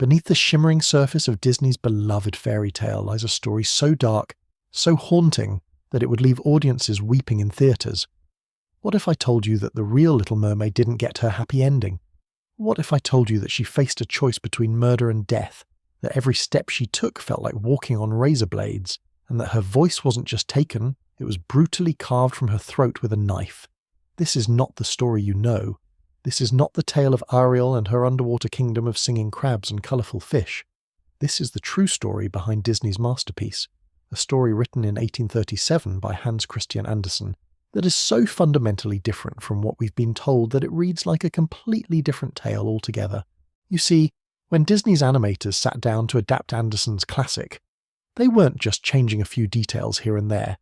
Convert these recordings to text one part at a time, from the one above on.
Beneath the shimmering surface of Disney's beloved fairy tale lies a story so dark, so haunting, that it would leave audiences weeping in theatres. What if I told you that the real Little Mermaid didn't get her happy ending? What if I told you that she faced a choice between murder and death, that every step she took felt like walking on razor blades, and that her voice wasn't just taken, it was brutally carved from her throat with a knife? This is not the story you know. This is not the tale of Ariel and her underwater kingdom of singing crabs and colourful fish. This is the true story behind Disney's masterpiece, a story written in 1837 by Hans Christian Andersen that is so fundamentally different from what we've been told that it reads like a completely different tale altogether. You see, when Disney's animators sat down to adapt Andersen's classic, they weren't just changing a few details here and there.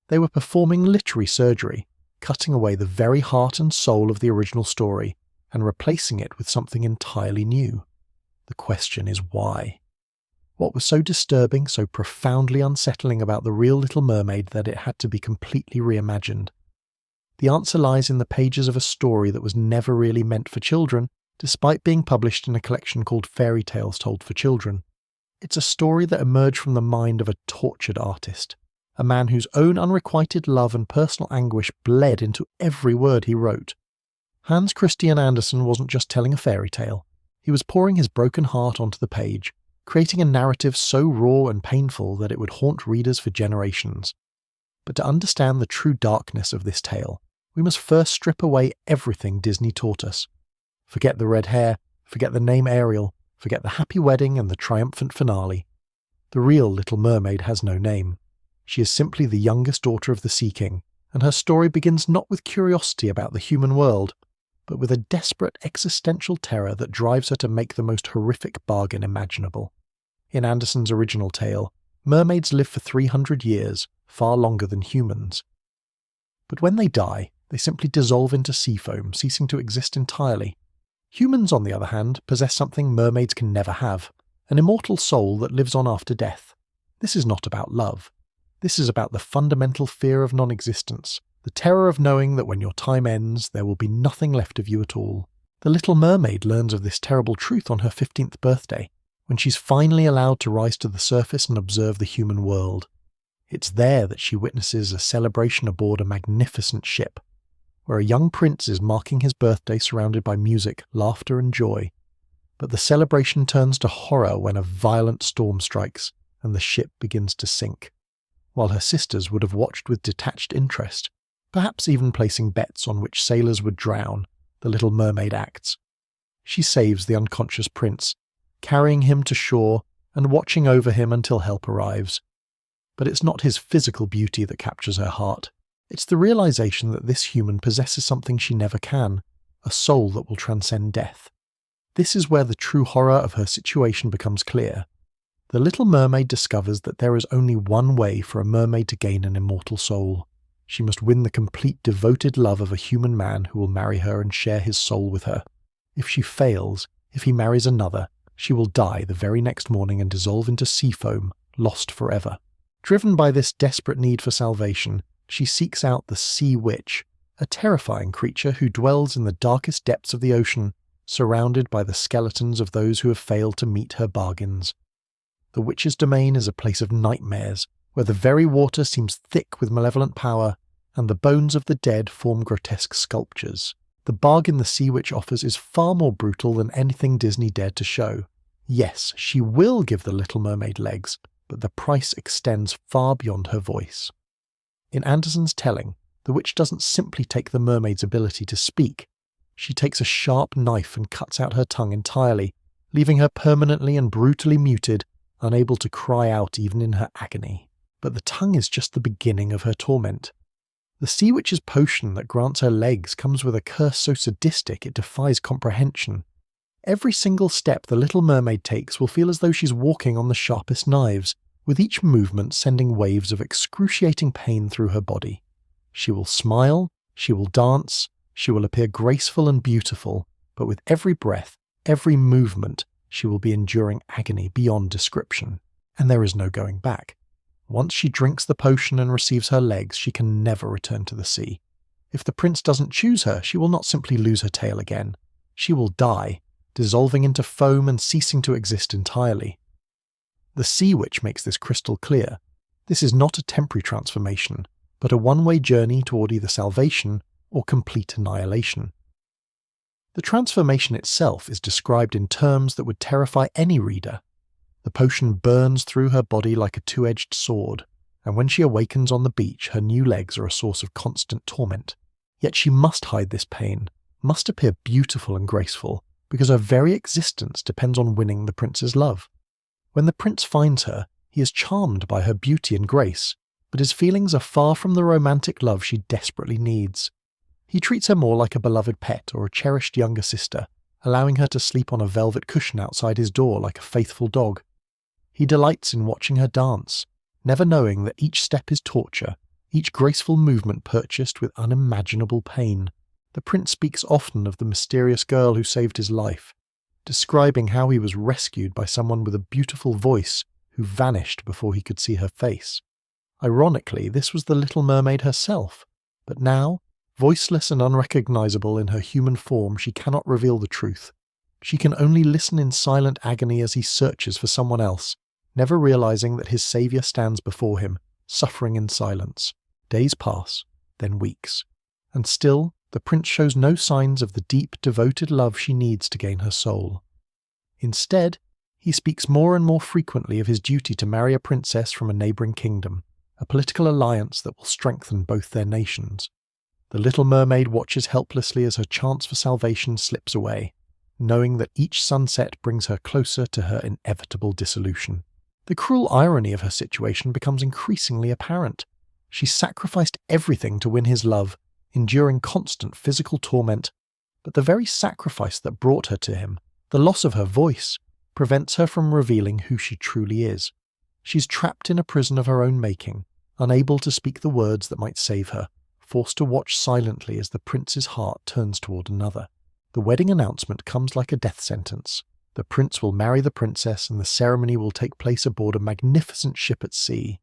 They were performing literary surgery, cutting away the very heart and soul of the original story and replacing it with something entirely new. The question is why? What was so disturbing, so profoundly unsettling about the real Little Mermaid that it had to be completely reimagined? The answer lies in the pages of a story that was never really meant for children, despite being published in a collection called Fairytales Told for Children. It's a story that emerged from the mind of a tortured artist, a man whose own unrequited love and personal anguish bled into every word he wrote. Hans Christian Andersen wasn't just telling a fairy tale. He was pouring his broken heart onto the page, creating a narrative so raw and painful that it would haunt readers for generations. But to understand the true darkness of this tale, we must first strip away everything Disney taught us. Forget the red hair, forget the name Ariel, forget the happy wedding and the triumphant finale. The real Little Mermaid has no name. She is simply the youngest daughter of the Sea King, and her story begins not with curiosity about the human world, but with a desperate existential terror that drives her to make the most horrific bargain imaginable. In Andersen's original tale, mermaids live for 300 years, far longer than humans. But when they die, they simply dissolve into sea foam, ceasing to exist entirely. Humans, on the other hand, possess something mermaids can never have, an immortal soul that lives on after death. This is not about love. This is about the fundamental fear of non-existence, the terror of knowing that when your time ends, there will be nothing left of you at all. The Little Mermaid learns of this terrible truth on her 15th birthday, when she's finally allowed to rise to the surface and observe the human world. It's there that she witnesses a celebration aboard a magnificent ship, where a young prince is marking his birthday surrounded by music, laughter and joy. But the celebration turns to horror when a violent storm strikes and the ship begins to sink. While her sisters would have watched with detached interest, perhaps even placing bets on which sailors would drown, the Little Mermaid acts. She saves the unconscious prince, carrying him to shore and watching over him until help arrives. But it's not his physical beauty that captures her heart. It's the realization that this human possesses something she never can, a soul that will transcend death. This is where the true horror of her situation becomes clear. The Little Mermaid discovers that there is only one way for a mermaid to gain an immortal soul. She must win the complete devoted love of a human man who will marry her and share his soul with her. If she fails, if he marries another, she will die the very next morning and dissolve into sea foam, lost forever. Driven by this desperate need for salvation, she seeks out the Sea Witch, a terrifying creature who dwells in the darkest depths of the ocean, surrounded by the skeletons of those who have failed to meet her bargains. The witch's domain is a place of nightmares, where the very water seems thick with malevolent power, and the bones of the dead form grotesque sculptures. The bargain the Sea Witch offers is far more brutal than anything Disney dared to show. Yes, she will give the Little Mermaid legs, but the price extends far beyond her voice. In Andersen's telling, the witch doesn't simply take the mermaid's ability to speak. She takes a sharp knife and cuts out her tongue entirely, leaving her permanently and brutally muted, unable to cry out even in her agony. But the tongue is just the beginning of her torment. The Sea Witch's potion that grants her legs comes with a curse so sadistic it defies comprehension. Every single step the Little Mermaid takes will feel as though she's walking on the sharpest knives, with each movement sending waves of excruciating pain through her body. She will smile, she will dance, she will appear graceful and beautiful, but with every breath, every movement, she will be enduring agony beyond description. And there is no going back. Once she drinks the potion and receives her legs, she can never return to the sea. If the prince doesn't choose her, she will not simply lose her tail again. She will die, dissolving into foam and ceasing to exist entirely. The sea witch makes this crystal clear. This is not a temporary transformation, but a one-way journey toward either salvation or complete annihilation. The transformation itself is described in terms that would terrify any reader. The potion burns through her body like a two-edged sword, and when she awakens on the beach, her new legs are a source of constant torment. Yet she must hide this pain, must appear beautiful and graceful, because her very existence depends on winning the prince's love. When the prince finds her, he is charmed by her beauty and grace, but his feelings are far from the romantic love she desperately needs. He treats her more like a beloved pet or a cherished younger sister, allowing her to sleep on a velvet cushion outside his door like a faithful dog. He delights in watching her dance, never knowing that each step is torture, each graceful movement purchased with unimaginable pain. The prince speaks often of the mysterious girl who saved his life, describing how he was rescued by someone with a beautiful voice who vanished before he could see her face. Ironically, this was the Little Mermaid herself, but now, voiceless and unrecognizable in her human form, she cannot reveal the truth. She can only listen in silent agony as he searches for someone else, never realizing that his savior stands before him, suffering in silence. Days pass, then weeks, and still the prince shows no signs of the deep, devoted love she needs to gain her soul. Instead, he speaks more and more frequently of his duty to marry a princess from a neighbouring kingdom, a political alliance that will strengthen both their nations. The Little Mermaid watches helplessly as her chance for salvation slips away, knowing that each sunset brings her closer to her inevitable dissolution. The cruel irony of her situation becomes increasingly apparent. She sacrificed everything to win his love, enduring constant physical torment, but the very sacrifice that brought her to him, the loss of her voice, prevents her from revealing who she truly is. She's trapped in a prison of her own making, unable to speak the words that might save her, forced to watch silently as the prince's heart turns toward another. The wedding announcement comes like a death sentence. The prince will marry the princess and the ceremony will take place aboard a magnificent ship at sea.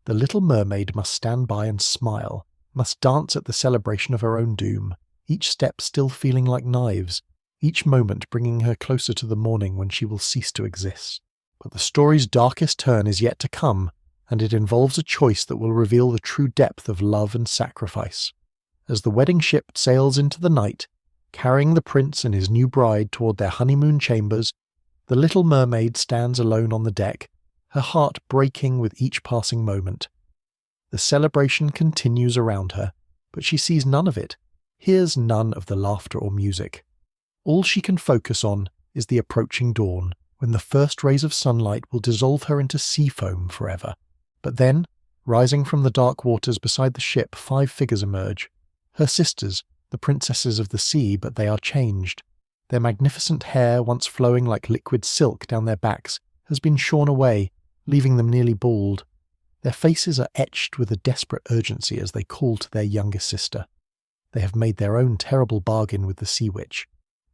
The Little Mermaid must stand by and smile, must dance at the celebration of her own doom, each step still feeling like knives, each moment bringing her closer to the morning when she will cease to exist. But the story's darkest turn is yet to come, and it involves a choice that will reveal the true depth of love and sacrifice. As the wedding ship sails into the night, carrying the prince and his new bride toward their honeymoon chambers, the Little Mermaid stands alone on the deck, her heart breaking with each passing moment. The celebration continues around her, but she sees none of it, hears none of the laughter or music. All she can focus on is the approaching dawn, when the first rays of sunlight will dissolve her into sea foam forever. But then, rising from the dark waters beside the ship, 5 figures emerge. Her sisters, the princesses of the sea, but they are changed. Their magnificent hair, once flowing like liquid silk down their backs, has been shorn away, leaving them nearly bald. Their faces are etched with a desperate urgency as they call to their younger sister. They have made their own terrible bargain with the sea witch.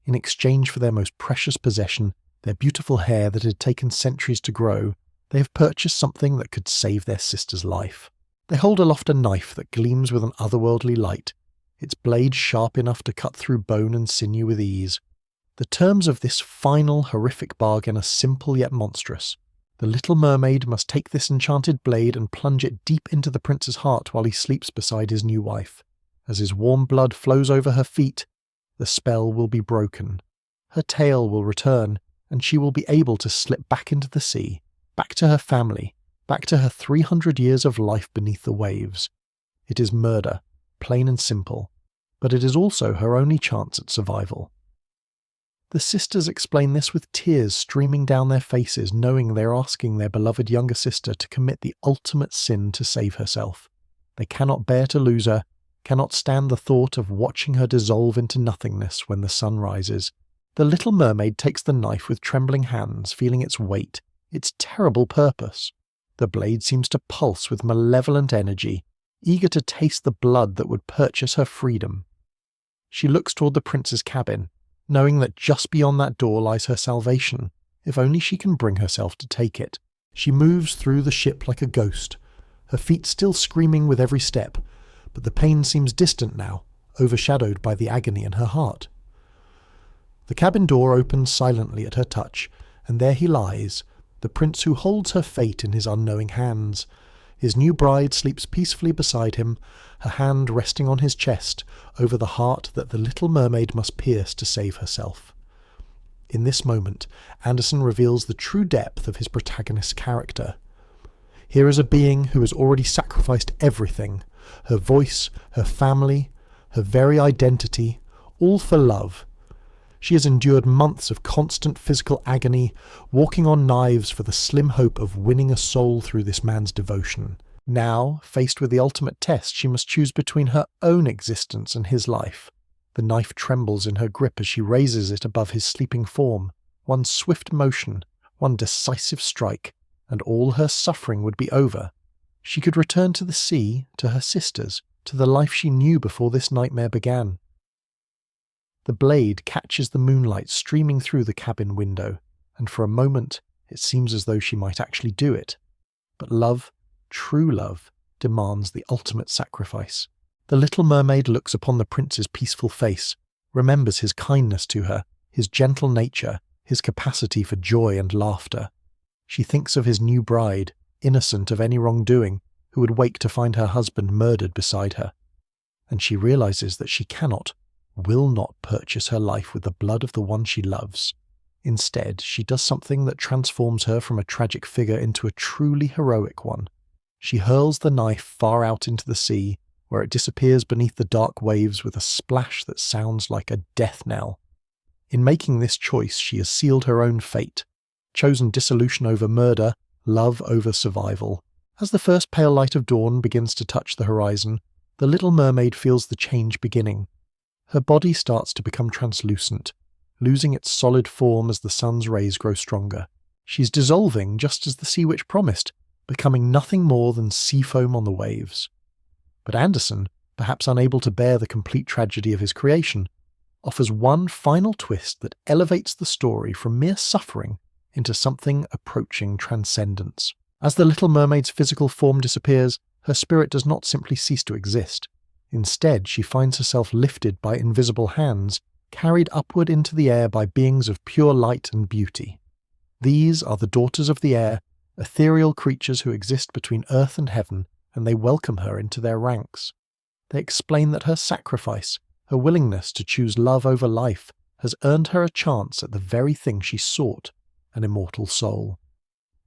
In exchange for their most precious possession, their beautiful hair that had taken centuries to grow, they have purchased something that could save their sister's life. They hold aloft a knife that gleams with an otherworldly light, its blade sharp enough to cut through bone and sinew with ease. The terms of this final, horrific bargain are simple yet monstrous. The Little Mermaid must take this enchanted blade and plunge it deep into the prince's heart while he sleeps beside his new wife. As his warm blood flows over her feet, the spell will be broken. Her tail will return, and she will be able to slip back into the sea, back to her family, back to her 300 years of life beneath the waves. It is murder, plain and simple, but it is also her only chance at survival. The sisters explain this with tears streaming down their faces, knowing they are asking their beloved younger sister to commit the ultimate sin to save herself. They cannot bear to lose her, cannot stand the thought of watching her dissolve into nothingness when the sun rises. The Little Mermaid takes the knife with trembling hands, feeling its weight, its terrible purpose. The blade seems to pulse with malevolent energy, eager to taste the blood that would purchase her freedom. She looks toward the prince's cabin, knowing that just beyond that door lies her salvation, if only she can bring herself to take it. She moves through the ship like a ghost, her feet still screaming with every step, but the pain seems distant now, overshadowed by the agony in her heart. The cabin door opens silently at her touch, and there he lies, the prince who holds her fate in his unknowing hands. His new bride sleeps peacefully beside him, her hand resting on his chest over the heart that the little mermaid must pierce to save herself. In this moment, Andersen reveals the true depth of his protagonist's character. Here is a being who has already sacrificed everything, her voice, her family, her very identity, all for love. She has endured months of constant physical agony, walking on knives for the slim hope of winning a soul through this man's devotion. Now, faced with the ultimate test, she must choose between her own existence and his life. The knife trembles in her grip as she raises it above his sleeping form. One swift motion, one decisive strike, and all her suffering would be over. She could return to the sea, to her sisters, to the life she knew before this nightmare began. The blade catches the moonlight streaming through the cabin window, and for a moment it seems as though she might actually do it. But love, true love, demands the ultimate sacrifice. The little mermaid looks upon the prince's peaceful face, remembers his kindness to her, his gentle nature, his capacity for joy and laughter. She thinks of his new bride, innocent of any wrongdoing, who would wake to find her husband murdered beside her. And she realizes that she cannot, will not purchase her life with the blood of the one she loves. Instead, she does something that transforms her from a tragic figure into a truly heroic one. She hurls the knife far out into the sea, where it disappears beneath the dark waves with a splash that sounds like a death knell. In making this choice, she has sealed her own fate, chosen dissolution over murder, love over survival. As the first pale light of dawn begins to touch the horizon, the little mermaid feels the change beginning. Her body starts to become translucent, losing its solid form as the sun's rays grow stronger. She's dissolving just as the sea witch promised, becoming nothing more than sea foam on the waves. But Andersen, perhaps unable to bear the complete tragedy of his creation, offers one final twist that elevates the story from mere suffering into something approaching transcendence. As the little mermaid's physical form disappears, her spirit does not simply cease to exist. Instead, she finds herself lifted by invisible hands, carried upward into the air by beings of pure light and beauty. These are the daughters of the air, ethereal creatures who exist between earth and heaven, and they welcome her into their ranks. They explain that her sacrifice, her willingness to choose love over life, has earned her a chance at the very thing she sought, an immortal soul.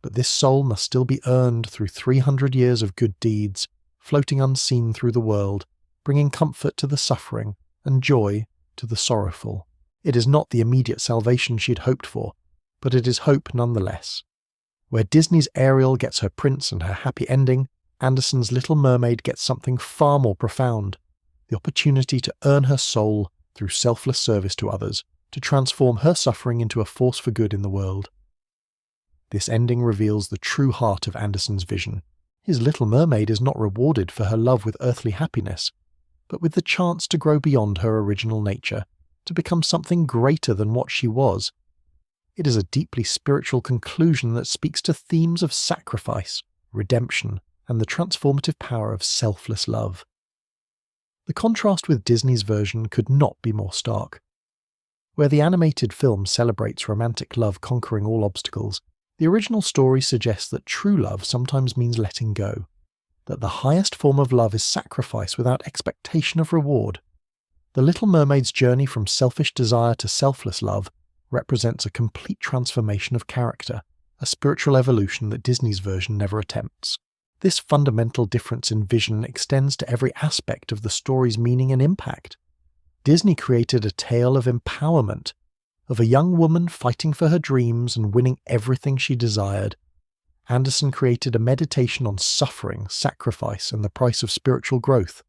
But this soul must still be earned through 300 years of good deeds, floating unseen through the world, bringing comfort to the suffering and joy to the sorrowful. It is not the immediate salvation she had hoped for, but it is hope nonetheless. Where Disney's Ariel gets her prince and her happy ending, Andersen's Little Mermaid gets something far more profound, the opportunity to earn her soul through selfless service to others, to transform her suffering into a force for good in the world. This ending reveals the true heart of Andersen's vision. His Little Mermaid is not rewarded for her love with earthly happiness, but with the chance to grow beyond her original nature, to become something greater than what she was. It is a deeply spiritual conclusion that speaks to themes of sacrifice, redemption, and the transformative power of selfless love. The contrast with Disney's version could not be more stark. Where the animated film celebrates romantic love conquering all obstacles, the original story suggests that true love sometimes means letting go, that the highest form of love is sacrifice without expectation of reward. The Little Mermaid's journey from selfish desire to selfless love represents a complete transformation of character, a spiritual evolution that Disney's version never attempts. This fundamental difference in vision extends to every aspect of the story's meaning and impact. Disney created a tale of empowerment, of a young woman fighting for her dreams and winning everything she desired. Andersen created a meditation on suffering, sacrifice, and the price of spiritual growth.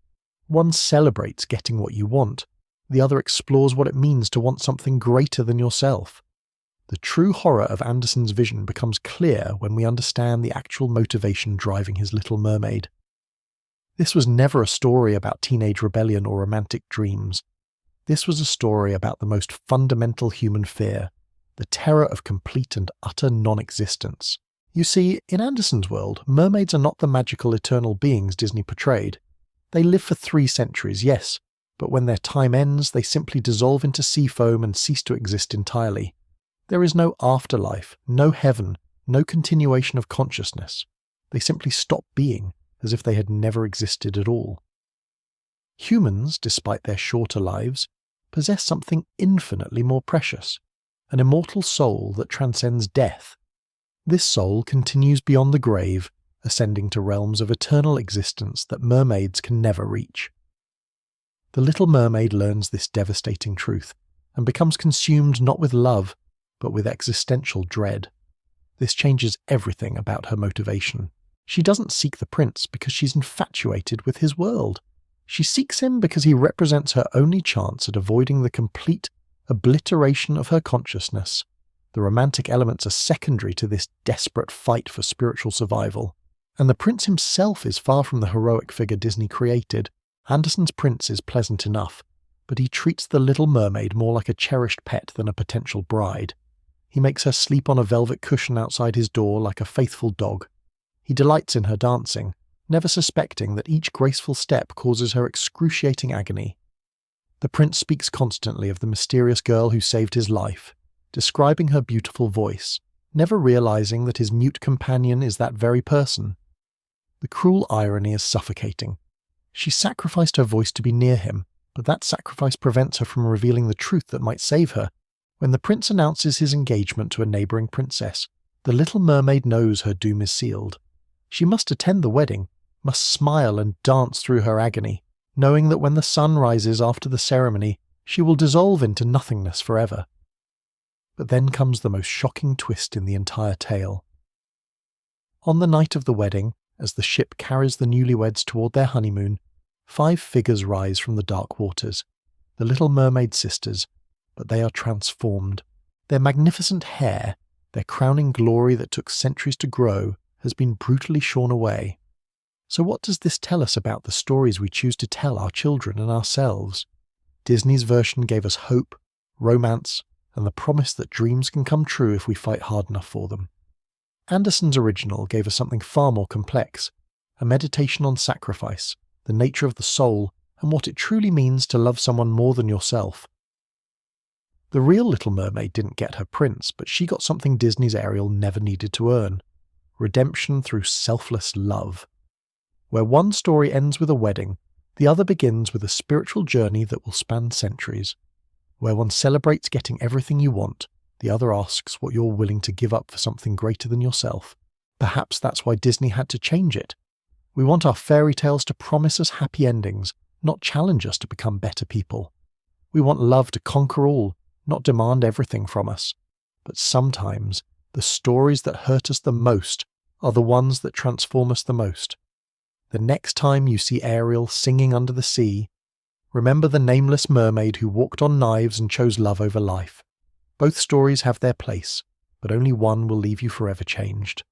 One celebrates getting what you want, the other explores what it means to want something greater than yourself. The true horror of Andersen's vision becomes clear when we understand the actual motivation driving his Little Mermaid. This was never a story about teenage rebellion or romantic dreams. This was a story about the most fundamental human fear, the terror of complete and utter non-existence. You see, in Andersen's world, mermaids are not the magical eternal beings Disney portrayed. They live for 3 centuries, yes, but when their time ends, they simply dissolve into sea foam and cease to exist entirely. There is no afterlife, no heaven, no continuation of consciousness. They simply stop being, as if they had never existed at all. Humans, despite their shorter lives, possess something infinitely more precious, an immortal soul that transcends death. This soul continues beyond the grave, ascending to realms of eternal existence that mermaids can never reach. The Little Mermaid learns this devastating truth, and becomes consumed not with love, but with existential dread. This changes everything about her motivation. She doesn't seek the prince because she's infatuated with his world. She seeks him because he represents her only chance at avoiding the complete obliteration of her consciousness. The romantic elements are secondary to this desperate fight for spiritual survival. And the prince himself is far from the heroic figure Disney created. Andersen's prince is pleasant enough, but he treats the Little Mermaid more like a cherished pet than a potential bride. He makes her sleep on a velvet cushion outside his door like a faithful dog. He delights in her dancing, never suspecting that each graceful step causes her excruciating agony. The prince speaks constantly of the mysterious girl who saved his life, describing her beautiful voice, never realizing that his mute companion is that very person. The cruel irony is suffocating. She sacrificed her voice to be near him, but that sacrifice prevents her from revealing the truth that might save her. When the prince announces his engagement to a neighbouring princess, the Little Mermaid knows her doom is sealed. She must attend the wedding, must smile and dance through her agony, knowing that when the sun rises after the ceremony, she will dissolve into nothingness forever. But then comes the most shocking twist in the entire tale. On the night of the wedding, as the ship carries the newlyweds toward their honeymoon, 5 figures rise from the dark waters, the Little Mermaid sisters, but they are transformed. Their magnificent hair, their crowning glory that took centuries to grow, has been brutally shorn away. So what does this tell us about the stories we choose to tell our children and ourselves? Disney's version gave us hope, romance, and the promise that dreams can come true if we fight hard enough for them. Andersen's original gave us something far more complex, a meditation on sacrifice, the nature of the soul, and what it truly means to love someone more than yourself. The real Little Mermaid didn't get her prince, but she got something Disney's Ariel never needed to earn: redemption through selfless love. Where one story ends with a wedding, the other begins with a spiritual journey that will span centuries. Where one celebrates getting everything you want, the other asks what you're willing to give up for something greater than yourself. Perhaps that's why Disney had to change it. We want our fairy tales to promise us happy endings, not challenge us to become better people. We want love to conquer all, not demand everything from us. But sometimes, the stories that hurt us the most are the ones that transform us the most. The next time you see Ariel singing under the sea, remember the nameless mermaid who walked on knives and chose love over life. Both stories have their place, but only one will leave you forever changed.